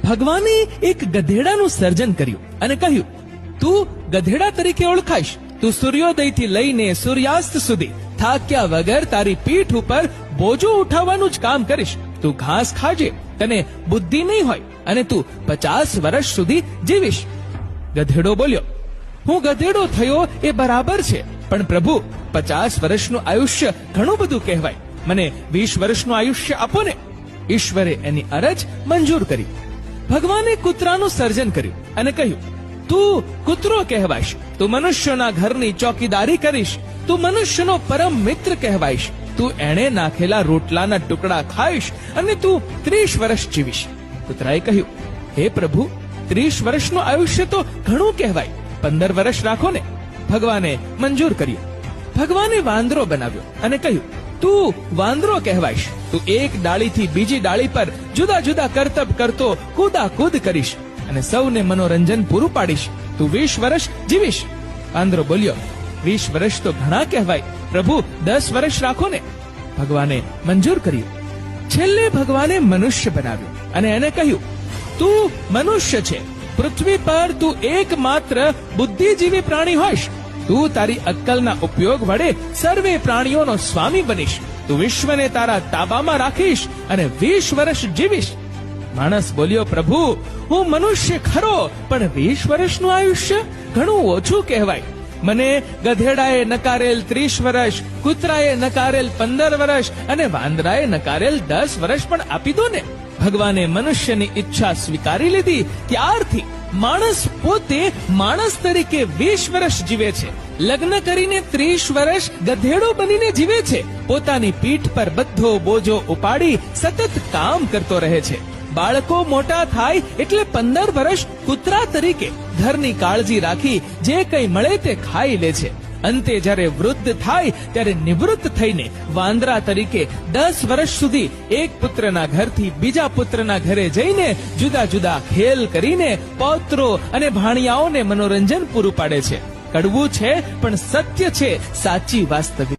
ભગવાને એક ગધેડાનું સર્જન કર્યું અને કહ્યું, તું ગધેડા તરીકે ઓળખાઈશ. તું સૂર્યોદયથી લઈને સૂર્યાસ્ત સુધી થાક્યા વગર તારી પીઠ ઉપર બોજો ઉઠાવવાનું જ કામ કરીશ. તું ઘાસ ખાજે, તને બુદ્ધિ નહીં હોય અને તું 50 વર્ષ સુધી જીવીશ. ગધેડો બોલ્યો, હું ગધેડો થયો એ બરાબર છે, પણ પ્રભુ 50 વર્ષનું આયુષ્ય ઘણું બધું કહેવાય. મને 20 વર્ષનું આયુષ્ય આપો ને. ઈશ્વરે એની અરજ મંજૂર કરી. ભગવાને કૂતરાનું સર્જન કર્યું અને કહ્યું, તું કૂતરો કહેવાઈશ. તું મનુષ્યોના ઘરની ચોકીદારી કરીશ. તું મનુષ્યનો પરમ મિત્ર કહેવાઈશ. તું એણે નાખેલા રોટલાના ટુકડા ખાઈશ અને તું 30 વર્ષ જીવીશ. કૂતરાએ કહ્યું, હે પ્રભુ, 30 વર્ષનું આયુષ્ય તો ઘણું કહેવાય. 15 વર્ષ રાખો ને. ભગવાને મંજૂર કર્યું. ભગવાને વાંદરો બનાવ્યો અને કહ્યું, તું વાંદરો કહેવાઈશ. તું એક ડાળીથી બીજી ડાળી પર જુદા જુદા કરતબ કરતો કૂદાકૂદ કરીશ અને સૌને મનોરંજન પૂરું પાડીશ. તું 20 વર્ષ જીવીશ. વાંદરો બોલ્યો, 20 વર્ષ તો ઘણા કહેવાય. પ્રભુ, 10 વર્ષ રાખો ને. ભગવાને મંજૂર કર્યું. છેલ્લે ભગવાને મનુષ્ય બનાવ્યો અને એને કહ્યું, તું મનુષ્ય છે. પૃથ્વી પર તું એકમાત્ર બુદ્ધિજીવી પ્રાણી હોઈશ. તું તારી અક્કલના ઉપયોગ વડે સર્વે પ્રાણીઓનો સ્વામી બનીશ. તું વિશ્વને તારા તાબામાં રાખીશ અને 20 વર્ષ જીવીશ. માણસ બોલ્યો, પ્રભુ, હું મનુષ્ય ખરો, પણ 20 વર્ષનું આયુષ્ય ઘણું ઓછું કહેવાય. મને ગધેડાએ નકારેલ 30 વર્ષ, કૂતરાએ નકારેલ 15 વર્ષ અને વાંદરાએ નકારેલ 10 વર્ષ પણ આપી દો ને. ભગવાને મનુષ્યની ઈચ્છા સ્વીકારી લીધી. ત્યારથી માણસ પોતે માણસ તરીકે 20 વર્ષ જીવે છે. લગ્ન કરીને 30 વર્ષ ગધેડો બનીને જીવે છે. પોતાની પીઠ પર બધો બોજો ઉપાડી સતત કામ કરતો રહે છે. બાળકો મોટા થાય એટલે 15 વર્ષ કૂતરા તરીકે ઘરની કાળજી રાખી જે કંઈ મળે તે ખાઈ લે છે. અંતે જ્યારે વૃદ્ધ થાય ત્યારે નિવૃત્ત થઈને વાંદરા તરીકે 10 વર્ષ સુધી એક પુત્રના ઘરથી બીજા પુત્રના ઘરે જઈને જુદા જુદા ખેલ કરીને પૌત્રો અને ભાણિયાઓને મનોરંજન પૂરું પાડે છે. કડવું છે પણ સત્ય છે, સાચી વાસ્તવિક.